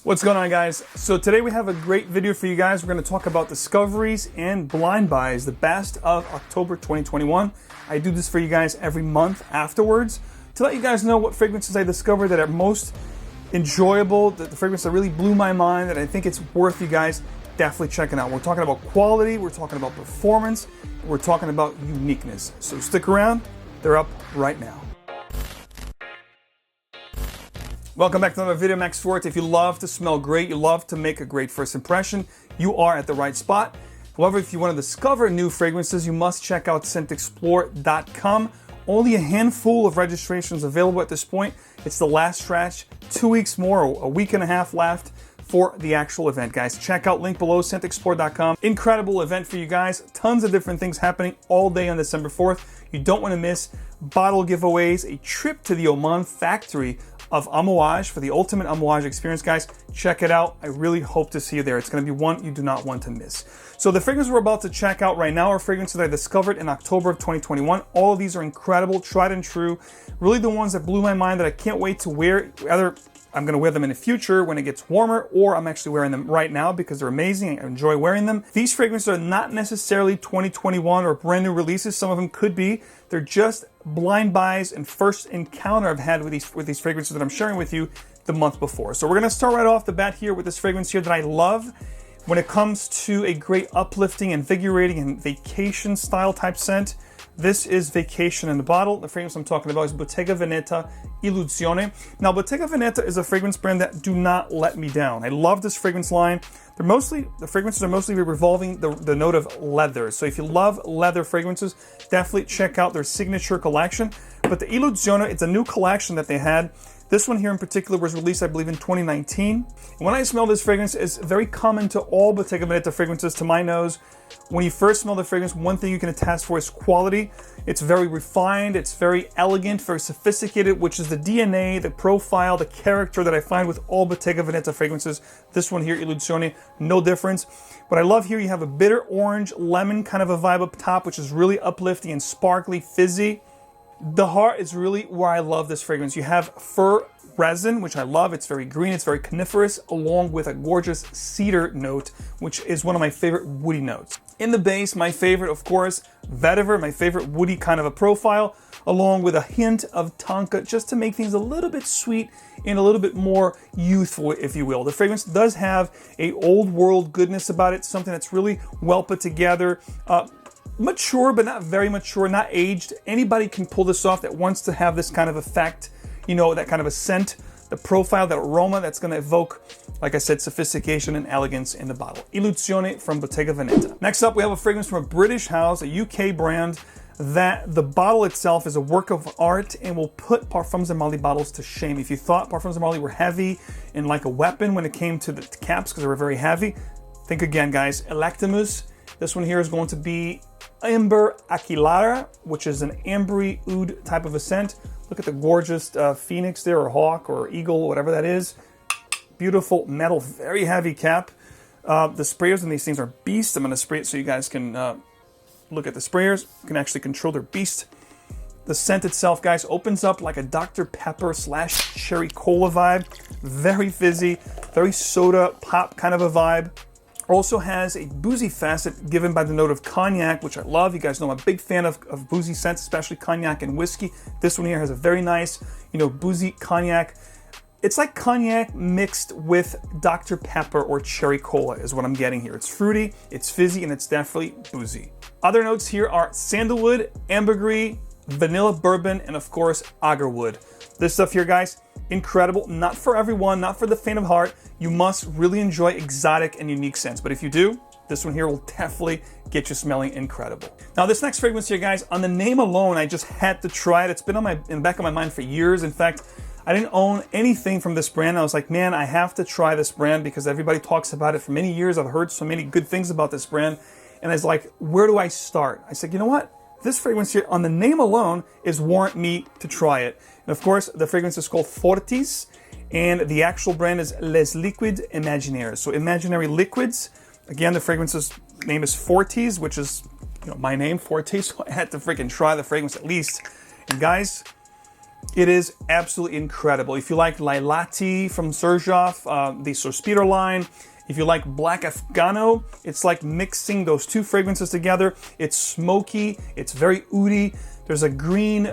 What's going on, guys? So today we have a great video for you guys. We're going to talk about discoveries and blind buys, the best of October 2021. I do this for you guys every month afterwards to let you guys know what fragrances I discovered that are most enjoyable, the fragrance that really blew my mind, that I think it's worth you guys definitely checking out. We're talking about quality, we're talking about performance, we're talking about uniqueness. So stick around, they're up right now. Welcome back to another video, maxforti. If you love to smell great, you love to make a great first impression, you are at the right spot. However, if you want to discover new fragrances, you must check out SCENTXPLORE.com. Only a handful of registrations available at this point. It's the last stretch, 2 weeks more, a week and a half left for the actual event, guys. Check out link below, SCENTXPLORE.com. Incredible event for you guys. Tons of different things happening all day on December 4th. You don't want to miss bottle giveaways, a trip to the Oman factory of Amouage for the ultimate Amouage experience, guys. Check it out. I really hope to see you there. It's going to be one you do not want to miss. So the fragrances we're about to check out right now are fragrances I discovered in October of 2021. All of these are incredible, tried and true. Really the ones that blew my mind that I can't wait to wear. Either I'm going to wear them in the future when it gets warmer, or I'm actually wearing them right now because they're amazing. I enjoy wearing them. These fragrances are not necessarily 2021 or brand new releases. Some of them could be. They're just blind buys and first encounter I've had with these fragrances that I'm sharing with you the month before. So we're going to start right off the bat here with this fragrance here that I love when it comes to a great uplifting, invigorating, and vacation style type scent. This is Vacation in the Bottle. The fragrance I'm talking about is Bottega Veneta Illusione. Now, Bottega Veneta is a fragrance brand that do not let me down. I love this fragrance line. The fragrances are mostly revolving the note of leather. So if you love leather fragrances, definitely check out their signature collection. But the Illusione, it's a new collection that they had. This one here in particular was released, I believe, in 2019. And when I smell this fragrance, it's very common to all Bottega Veneta fragrances to my nose. When you first smell the fragrance, one thing you can attest for is quality. It's very refined, it's very elegant, very sophisticated, which is the DNA, the profile, the character that I find with all Bottega Veneta fragrances. This one here, Illusione, no difference. What I love here, you have a bitter orange, lemon kind of a vibe up top, which is really uplifting and sparkly, fizzy. The heart is really where I love this fragrance. You have fir resin, which I love. It's very green, it's very coniferous, along with a gorgeous cedar note, which is one of my favorite woody notes. In the base, my favorite, of course, vetiver, my favorite woody kind of a profile, along with a hint of tonka, just to make things a little bit sweet and a little bit more youthful, if you will. The fragrance does have a old world goodness about it, something that's really well put together. Mature, but not very mature, not aged. Anybody can pull this off that wants to have this kind of effect, you know, that kind of a scent, the profile, that aroma that's going to evoke, like I said, sophistication and elegance in the bottle. Illusione from Bottega Veneta. Next up, we have a fragrance from a British house, a UK brand, that the bottle itself is a work of art and will put Parfums de Marly bottles to shame. If you thought Parfums de Marly were heavy and like a weapon when it came to the caps because they were very heavy, think again, guys. ELECTIMUSS. This one here is going to be Amber Aquilaria, which is an ambery oud type of a scent. Look at the gorgeous phoenix there, or hawk, or eagle, whatever that is. Beautiful metal, very heavy cap. The sprayers in these things are beasts. I'm going to spray it so you guys can look at the sprayers. You can actually control their beast. The scent itself, guys, opens up like a Dr. Pepper / cherry cola vibe. Very fizzy, very soda pop kind of a vibe. Also has a boozy facet given by the note of cognac, which I love. You guys know I'm a big fan of boozy scents, especially cognac and whiskey. This one here has a very nice, you know, boozy cognac. It's like cognac mixed with Dr. Pepper or cherry cola is what I'm getting here. It's fruity, it's fizzy, and it's definitely boozy. Other notes here are sandalwood, ambergris, vanilla bourbon, and of course, agarwood. This stuff here, guys, incredible. Not for everyone, not for the faint of heart. You must really enjoy exotic and unique scents. But if you do, this one here will definitely get you smelling incredible. Now, this next fragrance here, guys, on the name alone, I just had to try it. It's been in the back of my mind for years. In fact, I didn't own anything from this brand. I was like, man, I have to try this brand because everybody talks about it for many years. I've heard so many good things about this brand. And I was like, where do I start? I said, you know what? This fragrance here, on the name alone, is warrant me to try it. And of course, the fragrance is called Fortis, and the actual brand is Les Liquides Imaginaires. So imaginary liquids. Again, the fragrance's name is Fortis, which is, you know, my name, Forti. So I had to freaking try the fragrance at least. And guys, It is absolutely incredible. If you like Lailati from Xerjoff, the Sospiro line, if you like Black Afgano, it's like mixing those two fragrances together. It's smoky, it's very oudi. There's a green,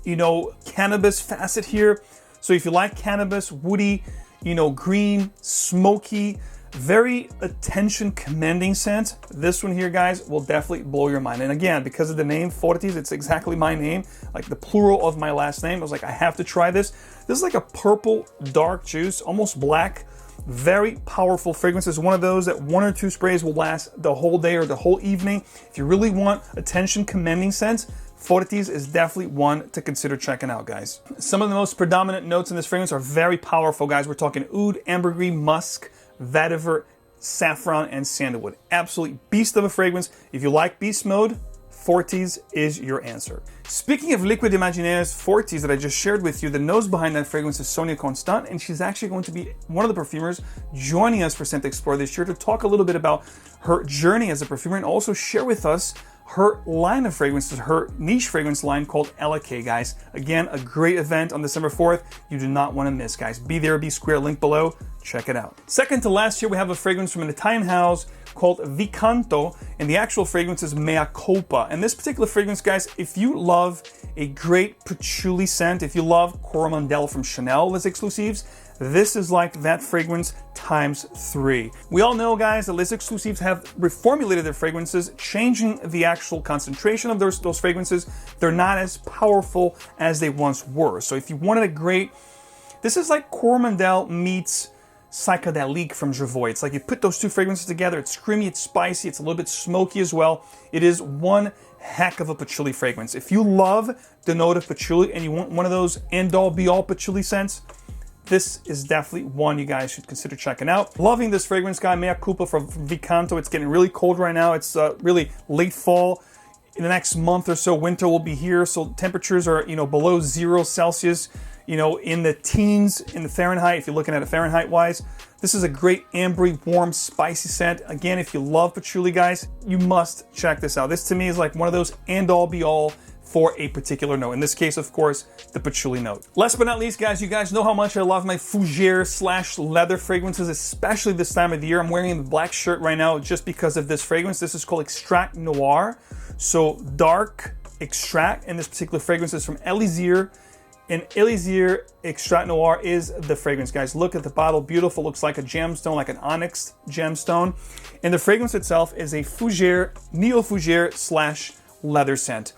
you know, cannabis facet here. So if you like cannabis, woody, you know, green, smoky, very attention commanding scent, this one here, guys, will definitely blow your mind. And again, because of the name Fortis, it's exactly my name, like the plural of my last name. I was like, I have to try this. This is like a purple dark juice, almost black. Very powerful fragrance. It's one of those that one or two sprays will last the whole day or the whole evening. If you really want attention commanding scents, Fortis is definitely one to consider checking out, guys. Some of the most predominant notes in this fragrance are very powerful, guys. We're talking oud, ambergris, musk, vetiver, saffron, and sandalwood. Absolutely beast of a fragrance. If you like beast mode, Fortis is your answer. Speaking of liquid imaginaires Fortis that I just shared with you, the nose behind that fragrance is Sonia Constant, and she's actually going to be one of the perfumers joining us for SCENTXPLORE this year to talk a little bit about her journey as a perfumer and also share with us her line of fragrances, her niche fragrance line called Electimiss, guys. Again, a great event on December 4th. You do not want to miss, guys. Be there, be square, link below. Check it out. Second to last here, we have a fragrance from an Italian house called V Canto, and the actual fragrance is Mea Culpa. And this particular fragrance, guys, if you love a great patchouli scent, if you love Coromandel from Chanel, Les Exclusives, this is like that fragrance times 3. We all know, guys, that Les Exclusives have reformulated their fragrances, changing the actual concentration of those fragrances. They're not as powerful as they once were. So if you wanted a great, this is like Coromandel meets Psychedelique from Jovoy. It's like you put those two fragrances together, it's creamy, it's spicy, it's a little bit smoky as well. It is one heck of a patchouli fragrance. If you love the note of patchouli and you want one of those end-all be-all patchouli scents, this is definitely one you guys should consider checking out. Loving this fragrance, guy, Mea Culpa from V Canto. It's getting really cold right now. It's really late fall. In the next month or so, winter will be here. So temperatures are, you know, below 0 Celsius, you know, in the teens in the Fahrenheit, if you're looking at it Fahrenheit-wise. This is a great ambery, warm, spicy scent. Again, if you love patchouli, guys, you must check this out. This to me is like one of those end-all be-all for a particular note. In this case, of course, the patchouli note. Last but not least, guys, you guys know how much I love my fougere / leather fragrances, especially this time of the year. I'm wearing a black shirt right now just because of this fragrance. This is called Extrait Noir. So dark extract, and this particular fragrance is from Elisire. And Elisire Extrait Noir is the fragrance, guys. Look at the bottle, beautiful, looks like a gemstone, like an onyx gemstone. And the fragrance itself is a fougere, neo-fougere / leather scent.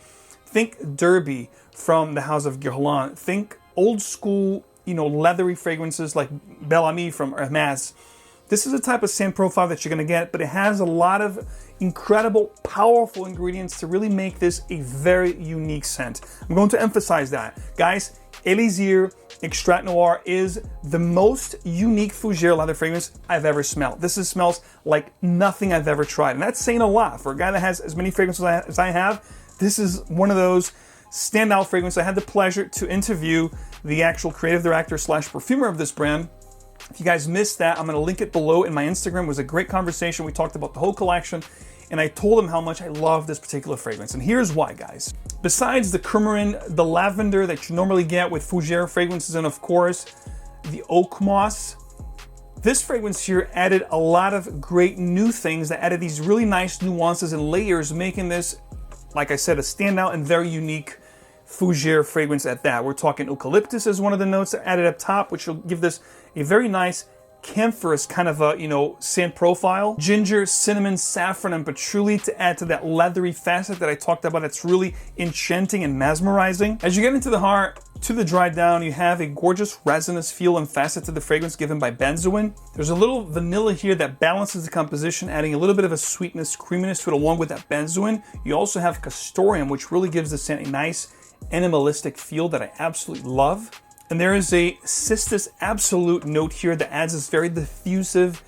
Think Derby from the House of Guerlain. Think old school, you know, leathery fragrances like Bel Ami from Hermes. This is the type of scent profile that you're gonna get, but it has a lot of incredible, powerful ingredients to really make this a very unique scent. I'm going to emphasize that. Guys, Elisire Extrait Noir is the most unique fougere leather fragrance I've ever smelled. This smells like nothing I've ever tried, and that's saying a lot. For a guy that has as many fragrances as I have, this is one of those standout fragrances. I had the pleasure to interview the actual creative director / perfumer of this brand. If you guys missed that, I'm going to link it below in my Instagram. It was a great conversation. We talked about the whole collection, and I told him how much I love this particular fragrance. And here's why, guys. Besides the coumarin, the lavender that you normally get with fougere fragrances, and of course, the oak moss, this fragrance here added a lot of great new things that added these really nice nuances and layers, making this, like I said, a standout and very unique fougere fragrance at that. We're talking eucalyptus as one of the notes added up top, which will give this a very nice camphorous kind of a, you know, scent profile. Ginger, cinnamon, saffron, and patchouli to add to that leathery facet that I talked about. That's really enchanting and mesmerizing. As you get into the heart, to the dry down, you have a gorgeous resinous feel and facet to the fragrance given by benzoin. There's a little vanilla here that balances the composition, adding a little bit of a sweetness, creaminess to it along with that benzoin. You also have castoreum, which really gives the scent a nice animalistic feel that I absolutely love. And there is a Cistus Absolute note here that adds this very diffusive,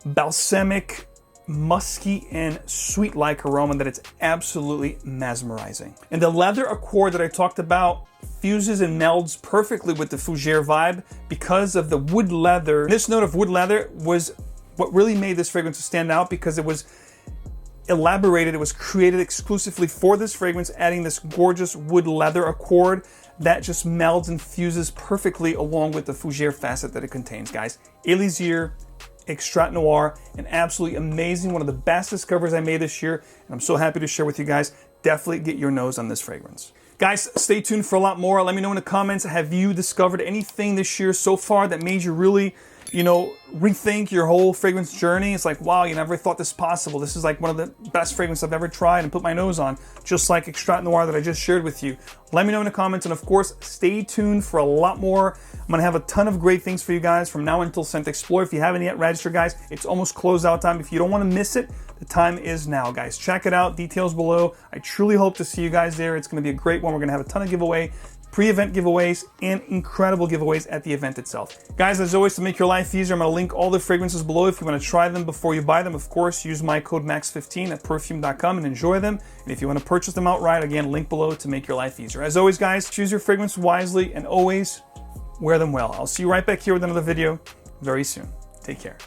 balsamic, musky, and sweet-like aroma that it's absolutely mesmerizing. And the leather accord that I talked about fuses and melds perfectly with the fougere vibe because of the wood leather. This note of wood leather was what really made this fragrance stand out because it was elaborated, it was created exclusively for this fragrance, adding this gorgeous wood leather accord that just melds and fuses perfectly along with the fougere facet that it contains, guys. Elisire Extrait Noir, an absolutely amazing, one of the best discoveries I made this year, and I'm so happy to share with you guys. Definitely get your nose on this fragrance. Guys, stay tuned for a lot more. Let me know in the comments, have you discovered anything this year so far that made you really, you know, rethink your whole fragrance journey? It's like, wow, you never thought this possible. This is like one of the best fragrances I've ever tried and put my nose on, just like Extrait Noir that I just shared with you. Let me know in the comments, and of course, stay tuned for a lot more. I'm gonna have a ton of great things for you guys from now until SCENTXPLORE. If you haven't yet registered, guys, it's almost closed out time. If you don't wanna miss it, the time is now, guys. Check it out, details below. I truly hope to see you guys there. It's gonna be a great one. We're gonna have a ton of giveaway, pre-event giveaways, and incredible giveaways at the event itself. Guys, as always, to make your life easier, I'm gonna link all the fragrances below. If you wanna try them before you buy them, of course, use my code MAX15 at perfume.com and enjoy them. And if you wanna purchase them outright, again, link below to make your life easier. As always, guys, choose your fragrance wisely and always wear them well. I'll see you right back here with another video very soon. Take care.